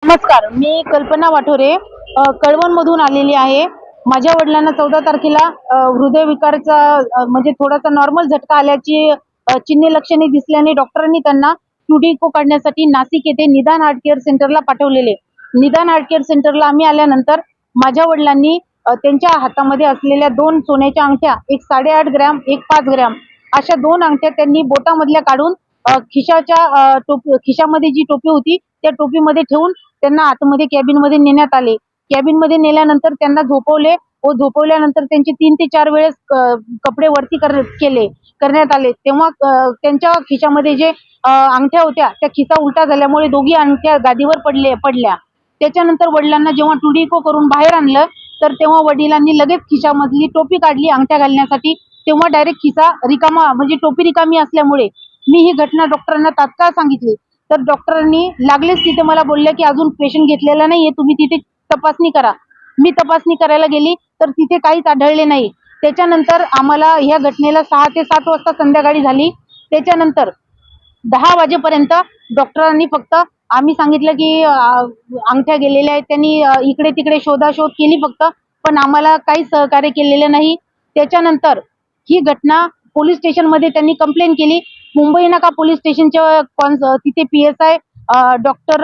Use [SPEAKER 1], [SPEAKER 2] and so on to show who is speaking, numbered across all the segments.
[SPEAKER 1] नमस्कार, मी कल्पना वाठोरे कळवण मधून आलेली आहे। माझ्या वडिलांना 14 तारखेला हृदयविकारचा म्हणजे थोडासा नॉर्मल झटका आल्याची चिन्हे लक्षणे दिसल्याने डॉक्टरांनी त्यांना टुडिको काढण्यासाठी नाशिक येथे निदान हार्ट केअर सेंटरला पाठवलेले। निदान हार्ट केअर सेंटरला आम्ही आल्यानंतर माझ्या वडिलांनी त्यांच्या हातामध्ये असलेल्या 2 सोन्याच्या अंगठ्या, एक 8.5 ग्रॅम, एक 5 ग्रॅम अशा 2 अंगठ्या त्यांनी बोटामधल्या काढून खिशामध्ये जी टोपी होती त्या टोपीमध्ये ठेवून त्यांना आतमध्ये कॅबिन मध्ये नेण्यात आले। कॅबिन मध्ये नेल्यानंतर त्यांना झोपवले व झोपवल्यानंतर त्यांचे 3 ते 4 वेळेस कपडे वरती करण्यात आले। तेव्हा त्यांच्या खिशामध्ये जे अंगठ्या होत्या त्या खिसा उलटा झाल्यामुळे दोघी अंगठ्या गादीवर पडल्या। त्याच्यानंतर वडिलांना जेव्हा टुडिको करून बाहेर आणलं तर तेव्हा वडिलांनी लगेच खिशामधली टोपी काढली अंगठ्या घालण्यासाठी। तेव्हा डायरेक्ट खिसा रिकामा म्हणजे टोपी रिकामी असल्यामुळे मी ही घटना डॉक्टरांना तात्काळ सांगितली। तर डॉक्टरांनी लागलेच तिथे मला बोलले की अजून पेशंट घेतलेला नाहीये, तुम्ही तिथे तपासणी करा। मी तपासणी करायला गेली तर तिथे काहीच आढळले नाही। त्याच्यानंतर आम्हाला ह्या घटनेला 6 ते 7 वाजता संध्याकाळी झाली। त्याच्यानंतर 10 वाजेपर्यंत डॉक्टरांनी फक्त आम्ही सांगितलं की अंगठ्या गेलेल्या आहेत, त्यांनी इकडे तिकडे शोधाशोध केली फक्त, पण आम्हाला काही सहकार्य केलेलं नाही। त्याच्यानंतर ही घटना पोलीस स्टेशन मध्ये त्यांनी कंप्लेंट केली। मुंबई नाका पोलीस स्टेशनच्या तिथे PSI डॉक्टर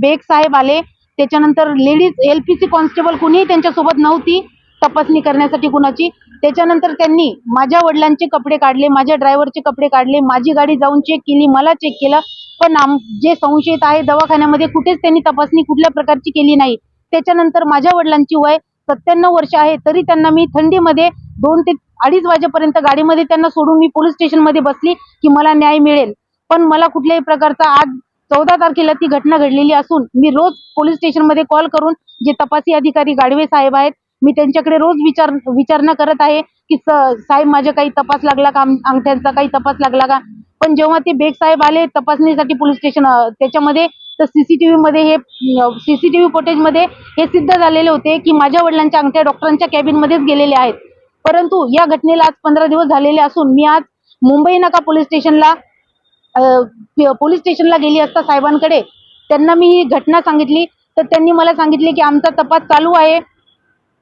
[SPEAKER 1] बेग साहेब आले। त्याच्यानंतर लेडीज LPC कॉन्स्टेबल कुणीही त्यांच्यासोबत नव्हती तपासणी करण्यासाठी कुणाची। त्याच्यानंतर त्यांनी माझ्या वडिलांचे कपडे काढले, माझ्या ड्रायव्हरचे कपडे काढले, माझी गाडी जाऊन चेक केली, मला चेक केलं, पण जे संशयित आहे दवाखान्यामध्ये कुठेच त्यांनी तपासणी कुठल्या प्रकारची केली नाही। त्याच्यानंतर माझ्या वडिलांची वय 97 वर्ष आहे, तरी त्यांना मी थंडीमध्ये 2 ते 2:30 वाजेपर्यंत गाडीमध्ये त्यांना सोडून मी पोलीस स्टेशन मध्ये बसली की मला न्याय मिळेल, पण मला कुठल्याही प्रकारचा आज 14 तारखेला ती घटना घडलेली असून मी रोज पोलीस स्टेशन मध्ये कॉल करून जे तपासी अधिकारी गाडवे साहेब आहेत मी त्यांच्याकडे रोज विचारणा करत आहे की साहेब माझ्या काही तपास लागला का, अंगठ्यांचा काही तपास लागला का। पण जेव्हा ते बेग साहेब आले तपासणीसाठी पोलीस स्टेशन त्याच्यामध्ये तर सीसीटीव्ही फुटेज मध्ये हे सिद्ध झालेले होते की माझ्या वडिलांच्या अंगठ्या डॉक्टरांच्या कॅबिन मध्येच गेलेल्या आहेत। परंतु या घटनेला आज 15 दिवस झालेले असून मी आज मुंबई नाका पोलीस स्टेशनला गेली असता साहेबांकडे त्यांना मी ही घटना सांगितली तर त्यांनी मला सांगितले की आमचा तपास चालू आहे,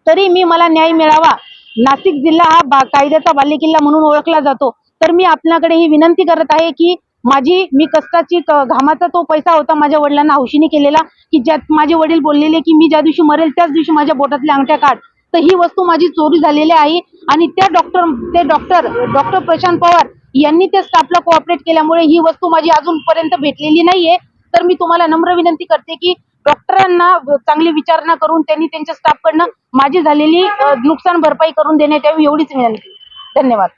[SPEAKER 1] तरी मला न्याय मिळावा। नाशिक जिल्हा हा कायद्याचा बालेकिल्ला म्हणून ओळखला जातो, तर मी आपल्याकडे ही विनंती करत आहे की मी कष्टाची घामाचा तो पैसा होता माझ्या वडिलांना हौशीने केलेला की ज्यात माझे वडील बोललेले की मी ज्या दिवशी मरेल त्याच दिवशी माझ्या बोटातल्या अंगठ्या काढ, तर ही वस्तू माझी चोरी झालेली आहे। आणि डॉक्टर प्रशांत पवार यांनी त्या स्टाफला कोऑपरेट केल्यामुळे ही वस्तू माझी अजूनपर्यंत भेटलेली नाहीये। तर मी तुम्हाला नम्र विनंती करते की डॉक्टरांना चांगली विचारणा करून त्यांनी त्यांच्या स्टाफकडनं माझी झालेली नुकसान भरपाई करून देण्यात यावी, एवढीच विनंती। धन्यवाद।